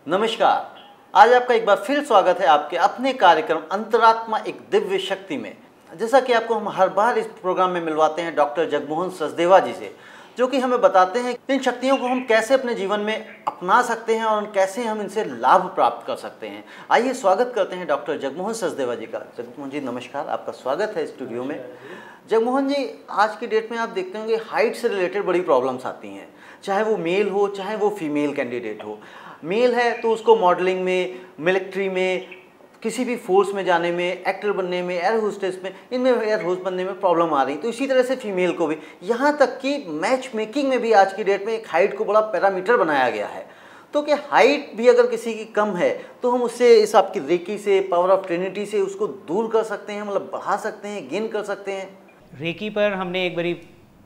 नमस्कार। आज आपका एक बार फिर स्वागत है आपके अपने कार्यक्रम अंतरात्मा एक दिव्य शक्ति में। जैसा कि आपको हम हर बार इस प्रोग्राम में मिलवाते हैं डॉक्टर जगमोहन सचदेवा जी से, जो कि हमें बताते हैं इन शक्तियों को हम कैसे अपने जीवन में अपना सकते हैं और कैसे हम इनसे लाभ प्राप्त कर सकते हैं। आइए स्वागत करते हैं डॉक्टर जगमोहन सचदेवा जी का। जगमोहन जी नमस्कार, आपका स्वागत है स्टूडियो में। जगमोहन जी, आज की डेट में आप देखते होंगे हाइट से रिलेटेड बड़ी प्रॉब्लम्स आती हैं, चाहे वो मेल हो चाहे वो फीमेल कैंडिडेट हो। मेल है तो उसको मॉडलिंग में, मिलिट्री में, किसी भी फोर्स में जाने में, एक्टर बनने में, एयर होस्टेस में, इनमें एयर होस्ट बनने में प्रॉब्लम आ रही। तो इसी तरह से फीमेल को भी, यहाँ तक कि मैच मेकिंग में भी आज की डेट में एक हाइट को बड़ा पैरामीटर बनाया गया है। तो क्या हाइट भी अगर किसी की कम है तो हम उससे इस आपकी रेकी से, पावर ऑफ ट्रिनिटी से उसको दूर कर सकते हैं, मतलब बढ़ा सकते हैं, गेन कर सकते हैं? रेकी पर हमने एक बारी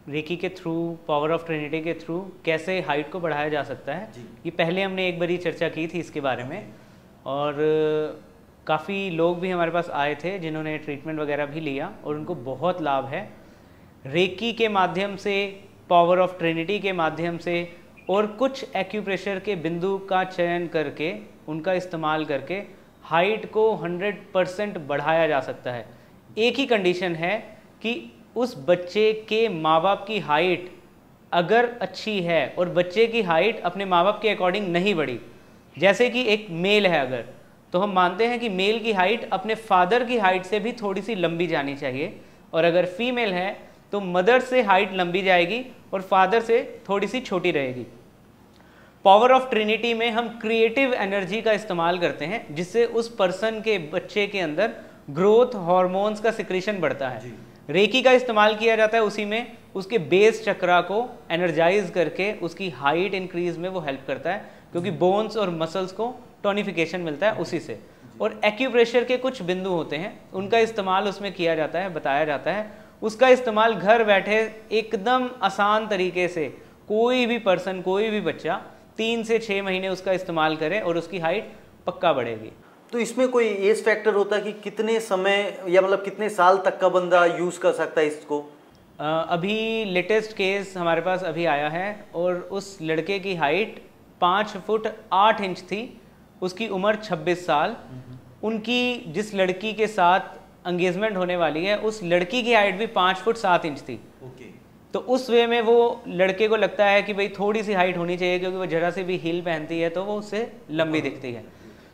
रेकी के थ्रू, पावर ऑफ ट्रिनिटी के थ्रू कैसे हाइट को बढ़ाया जा सकता है, ये पहले हमने एक बारी चर्चा की थी इसके बारे में। और काफ़ी लोग भी हमारे पास आए थे जिन्होंने ट्रीटमेंट वगैरह भी लिया और उनको बहुत लाभ है। रेकी के माध्यम से, पावर ऑफ ट्रिनिटी के माध्यम से और कुछ एक्यूप्रेशर के बिंदु का चयन करके, उनका इस्तेमाल करके हाइट को 100% बढ़ाया जा सकता है। एक ही कंडीशन है कि उस बच्चे के माँ बाप की हाइट अगर अच्छी है और बच्चे की हाइट अपने माँ बाप के अकॉर्डिंग नहीं बढ़ी। जैसे कि एक मेल है अगर, तो हम मानते हैं कि मेल की हाइट अपने फादर की हाइट से भी थोड़ी सी लंबी जानी चाहिए, और अगर फीमेल है तो मदर से हाइट लंबी जाएगी और फादर से थोड़ी सी छोटी रहेगी। पावर ऑफ ट्रिनिटी में हम क्रिएटिव एनर्जी का इस्तेमाल करते हैं जिससे उस पर्सन के, बच्चे के अंदर ग्रोथ हार्मोन्स का सिक्रीशन बढ़ता है। रेकी का इस्तेमाल किया जाता है उसी में, उसके बेस चक्रा को एनर्जाइज करके उसकी हाइट इंक्रीज में वो हेल्प करता है, क्योंकि बोन्स और मसल्स को टोनिफिकेशन मिलता है उसी से। और एक्यूप्रेशर के कुछ बिंदु होते हैं, उनका इस्तेमाल उसमें किया जाता है, बताया जाता है। उसका इस्तेमाल घर बैठे एकदम आसान तरीके से कोई भी पर्सन, कोई भी बच्चा 3 से 6 महीने उसका इस्तेमाल करे और उसकी हाइट पक्का बढ़ेगी। तो इसमें कोई एज फैक्टर होता है कि कितने समय या मतलब कितने साल तक का बंदा यूज़ कर सकता है इसको? अभी लेटेस्ट केस हमारे पास अभी आया है और उस लड़के की हाइट 5 फुट 8 इंच थी, उसकी उम्र 26 साल। उनकी जिस लड़की के साथ एंगेजमेंट होने वाली है, उस लड़की की हाइट भी 5 फुट 7 इंच थी। तो उस वे में वो लड़के को लगता है कि भाई थोड़ी सी हाइट होनी चाहिए, क्योंकि वो जरा सी भी हील पहनती है तो वो उससे लंबी दिखती है।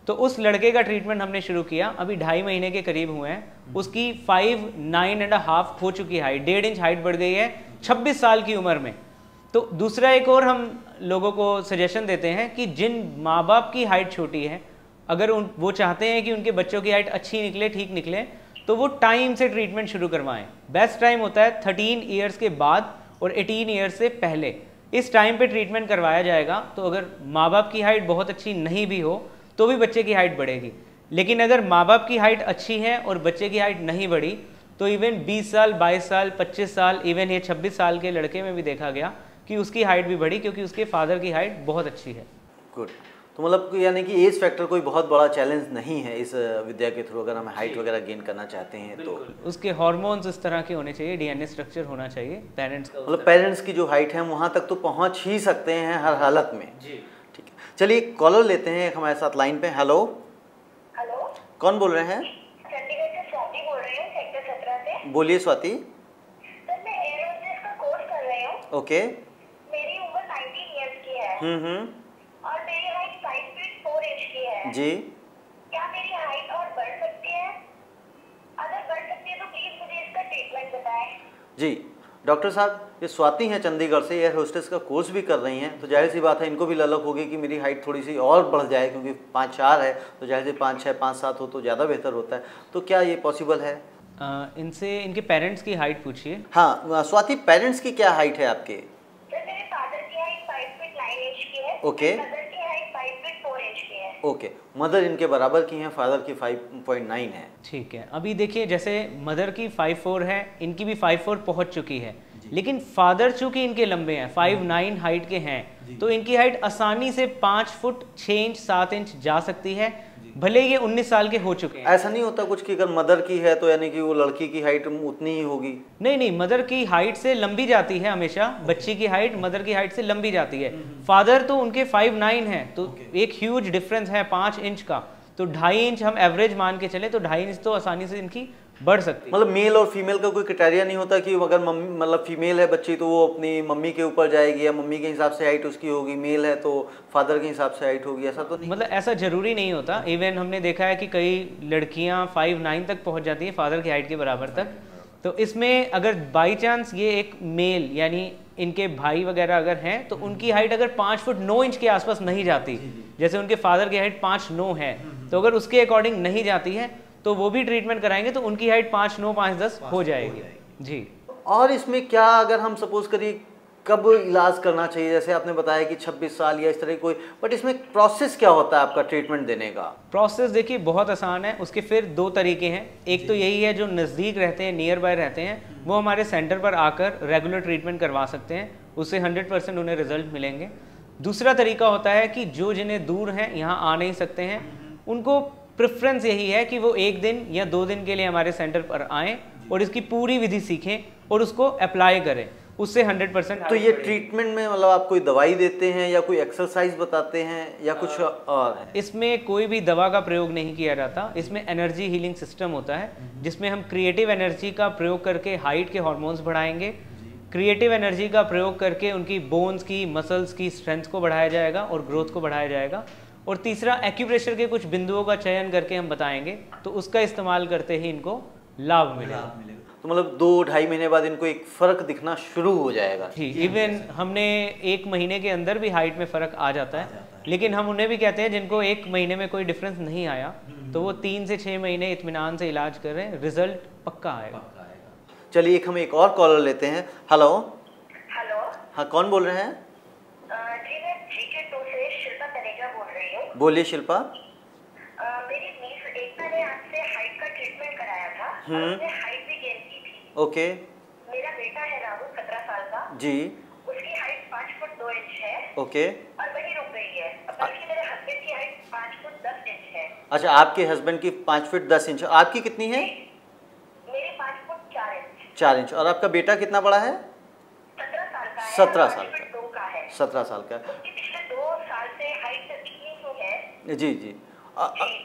तो उस लड़के का ट्रीटमेंट हमने शुरू किया, अभी 2.5 महीने के करीब हुए हैं। उसकी 5'9.5" हो चुकी हाइट, 1.5 इंच हाइट बढ़ गई है 26 साल की उम्र में। तो दूसरा एक और हम लोगों को सजेशन देते हैं कि जिन माँ बाप की हाइट छोटी है, अगर वो चाहते हैं कि उनके बच्चों की हाइट अच्छी निकले, ठीक निकले, तो वो टाइम से ट्रीटमेंट शुरू करवाएं। बेस्ट टाइम होता है 13 ईयर्स के बाद और 18 ईयर्स से पहले। इस टाइम पे ट्रीटमेंट करवाया जाएगा तो अगर माँ बाप की हाइट बहुत अच्छी नहीं भी हो तो भी बच्चे की हाइट बढ़ेगी। लेकिन अगर माँ बाप की हाइट अच्छी है और बच्चे की हाइट नहीं बढ़ी तो इवन 20 साल, 22 साल, 25 साल, इवन ये 26 साल के लड़के में भी देखा गया कि उसकी हाइट भी बढ़ी, क्योंकि उसके फादर की हाइट बहुत अच्छी है। गुड। तो मतलब यानी कि एज फैक्टर कोई बहुत बड़ा चैलेंज नहीं है इस विद्या के थ्रू, अगर हम हाइट वगैरह गेन करना चाहते हैं तो। उसके हार्मोन्स इस तरह के होने चाहिए, डीएनए स्ट्रक्चर होना चाहिए पेरेंट्स का, मतलब पेरेंट्स की जो हाइट है वहाँ तक तो पहुँच ही सकते हैं हर हालत में। जी ठीक है, चलिए कॉलर लेते हैं एक हमारे साथ लाइन पे। हेलो, कौन बोल रहे हैं? चंडीगढ़ से स्वाति बोल रही हूँ, सेक्टर 17 से। बोलिए स्वाति। सर मैं एयर होस्टेस का कोर्स कर रही हूँ। ओके। मेरी उम्र 19 इयर्स की है। और मेरी हाइट 5 फीट 4 इंच की है। जी। क्या मेरी हाइट और बढ़ सकती है? अगर बढ़ सकती है तो प्लीज मुझे इसका ट्रीटमेंट बताएं। जी डॉक्टर साहब, ये स्वाति हैं चंडीगढ़ से, एयर होस्टेस का कोर्स भी कर रही हैं, तो जाहिर सी बात है इनको भी ललक होगी कि मेरी हाइट थोड़ी सी और बढ़ जाए, क्योंकि 5'4" है तो जाहिर सी 5'6", 5'7" हो तो ज़्यादा बेहतर होता है। तो क्या ये पॉसिबल है? इनसे इनके पेरेंट्स की हाइट पूछिए। हाँ स्वाति, पेरेंट्स की क्या हाइट है आपके? सर मेरे फादर की हाइट 5 फीट 9 इंच की है। ओके। मदर की हाइट 5 फीट 4 इंच की है। ओके, मदर इनके बराबर की हैं, फादर की 5.9 है। ठीक है, अभी देखिए जैसे मदर की 5'4" है, इनकी भी 5'4" पहुंच चुकी है, लेकिन फादर चूंकि इनके लंबे हैं, 5'9" हाइट के हैं, तो इनकी हाइट आसानी से 5 फुट 6 इंच 7 इंच जा सकती है। भले ये 19 साल के हो चुके हैं। ऐसा नहीं होता कुछ कि अगर मदर की है तो यानी कि वो लड़की की हाइट उतनी ही होगी? नहीं, मदर की हाइट से लंबी जाती है हमेशा। बच्ची की हाइट मदर की हाइट से लंबी जाती है। फादर तो उनके 5'9" है, तो एक ह्यूज डिफरेंस है 5 इंच का। तो 2.5 इंच हम एवरेज मान के चले तो 2.5 इंच तो आसानी से इनकी बढ़ सकती है। मतलब मेल और फीमेल का कोई क्राइटेरिया नहीं होता कि अगर मम्मी मतलब फीमेल है बच्ची तो वो अपनी मम्मी के ऊपर जाएगी या मम्मी के हिसाब से हाइट उसकी होगी, मेल है तो फादर के हिसाब से हाइट होगी, ऐसा तो नहीं? मतलब ऐसा जरूरी नहीं होता। इवन हमने देखा है कि कई लड़कियां 5'9" तक पहुंच जाती है, फादर की हाइट के बराबर तक। तो इसमें अगर बाई चांस ये एक मेल यानी इनके भाई वगैरह अगर हैं तो उनकी हाइट अगर 5 फुट 9 इंच के आसपास नहीं जाती, जैसे उनके फादर की हाइट 5'9" है, तो अगर उसके अकॉर्डिंग नहीं जाती है तो वो भी ट्रीटमेंट कराएंगे तो उनकी हाइट 5'9", 5'10" हो जाएगी जी। और इसमें क्या अगर हम सपोज करिए कब इलाज करना चाहिए? जैसे आपने बताया कि 26 साल या इस तरह कोई, बट इसमें प्रोसेस क्या होता है आपका ट्रीटमेंट देने का? प्रोसेस देखिए बहुत आसान है। उसके फिर 2 तरीके हैं। एक तो यही है जो नज़दीक रहते हैं, नियर बाय रहते हैं, वो हमारे सेंटर पर आकर रेगुलर ट्रीटमेंट करवा सकते हैं, उससे 100% उन्हें रिजल्ट मिलेंगे। दूसरा तरीका होता है कि जो जिन्हें दूर हैं, यहाँ आ नहीं सकते हैं, उनको प्रेफरेंस यही है कि वो 1 दिन या 2 दिन के लिए हमारे सेंटर पर आएँ और इसकी पूरी विधि सीखें और उसको अप्लाई करें, उससे 100%। तो ये ट्रीटमेंट में मतलब आप कोई दवाई देते हैं या कोई एक्सरसाइज बताते हैं या कुछ और है? इसमें कोई भी दवा का प्रयोग नहीं किया जाता। इसमें एनर्जी हीलिंग सिस्टम होता है जिसमें हम क्रिएटिव एनर्जी का प्रयोग करके हाइट के हार्मोन्स बढ़ाएंगे। क्रिएटिव एनर्जी का प्रयोग करके उनकी बोन्स की, मसल्स की स्ट्रेंथ को बढ़ाया जाएगा और ग्रोथ को बढ़ाया जाएगा। और तीसरा, एक्यूप्रेशर के कुछ बिंदुओं का चयन करके हम बताएंगे, तो उसका इस्तेमाल करते ही इनको लाभ मिलेगा। तो मतलब 2-2.5 महीने बाद इनको एक फ़र्क दिखना शुरू हो जाएगा? जी, इवन हमने 1 महीने के अंदर भी हाइट में फ़र्क आ जाता है, लेकिन हम उन्हें भी कहते हैं जिनको 1 महीने में कोई डिफरेंस नहीं आया तो वो 3 से 6 महीने इत्मीनान से इलाज करें, रिजल्ट पक्का आएगा। चलिए हम एक और कॉलर लेते हैं। हेलो। हेलो। हाँ, कौन बोल रहे हैं? जी मैं GK2 से शिल्पा तनेजा बोल रही हूँ। बोलिए शिल्पा। मेरी नीस एक मैंने आपसे हाइट का ट्रीटमेंट कराया था और उसने हाइट भी गेन की थी। ओके। मेरा बेटा है राहुल 17 साल का जी। उसकी हाइट 5 फुट 2 इंच है। ओके। और वही रुक गई है, बल्कि मेरे हस्बैंड की हाइट 5 फुट 10 इंच है। अच्छा, आपके हस्बैंड की 5 फुट 10 इंच, आपकी कितनी है? मेरी 5 फुट 4 इंच। 4 इंच। और आपका बेटा कितना बड़ा है? 17 साल का है। 17 साल 5 फुट 2 का है। 17 साल का। उसकी पिछले 2 साल से हाइट इतनी ही है। जी जी। जी,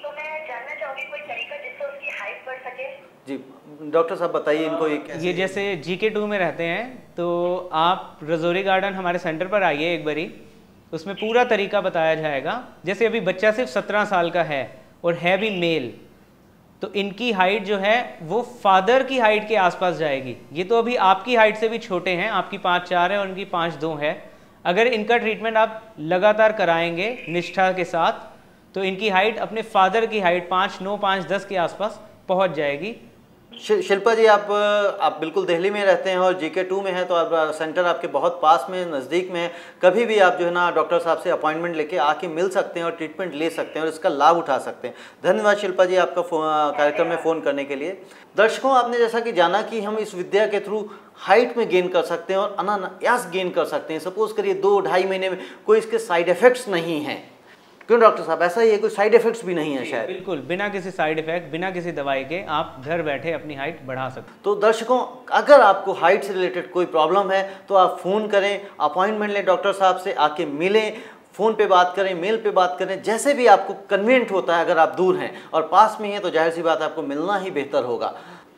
तो मैं जानना चाहूंगी कोई तरीका जिससे उसकी हाइट बढ़ सके। जी डॉक्टर साहब बताइए इनको ये जैसे GK2 में रहते हैं तो आप रजौरी गार्डन हमारे सेंटर पर आइए एक बारी, उसमें पूरा तरीका बताया जाएगा। जैसे अभी बच्चा सिर्फ 17 साल का है और है भी मेल, तो इनकी हाइट जो है वो फादर की हाइट के आसपास जाएगी। ये तो अभी आपकी हाइट से भी छोटे हैं, आपकी 5'4" है और उनकी 5'2" है। अगर इनका ट्रीटमेंट आप लगातार कराएंगे निष्ठा के साथ तो इनकी हाइट अपने फादर की हाइट 5'9", 5'10" के आसपास पहुंच जाएगी। शिल्पा जी, आप बिल्कुल दिल्ली में रहते हैं और GK2 में है, तो आप सेंटर आपके बहुत पास में, नज़दीक में है। कभी भी आप जो है ना डॉक्टर साहब से अपॉइंटमेंट लेके आके मिल सकते हैं और ट्रीटमेंट ले सकते हैं और इसका लाभ उठा सकते हैं। धन्यवाद शिल्पा जी आपका कार्यक्रम में फ़ोन करने के लिए। दर्शकों, आपने जैसा कि जाना कि हम इस विद्या के थ्रू हाइट में गेन कर सकते हैं और अनायास गेन कर सकते हैं। सपोज करिए 2-2.5 महीने में कोई इसके साइड इफ़ेक्ट्स नहीं हैं। क्यों डॉक्टर साहब, ऐसा ही है? कोई साइड इफेक्ट्स भी नहीं है शायद? बिल्कुल, बिना किसी साइड इफेक्ट, बिना किसी दवाई के आप घर बैठे अपनी हाइट बढ़ा सकते हैं। तो दर्शकों, अगर आपको हाइट से रिलेटेड कोई प्रॉब्लम है तो आप फ़ोन करें, अपॉइंटमेंट लें, डॉक्टर साहब से आके मिलें, फ़ोन पे बात करें, मेल पे बात करें, जैसे भी आपको कन्वीनियंट होता है। अगर आप दूर हैं और पास में हैं तो जाहिर सी बात है आपको मिलना ही बेहतर होगा।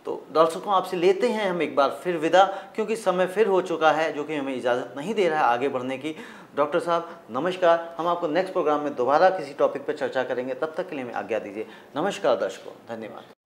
तो दर्शकों, आपसे लेते हैं हम एक बार फिर विदा, क्योंकि समय फिर हो चुका है जो कि हमें इजाज़त नहीं दे रहा है आगे बढ़ने की। डॉक्टर साहब नमस्कार। हम आपको नेक्स्ट प्रोग्राम में दोबारा किसी टॉपिक पर चर्चा करेंगे। तब तक के लिए हमें आज्ञा दीजिए। नमस्कार दर्शकों, धन्यवाद।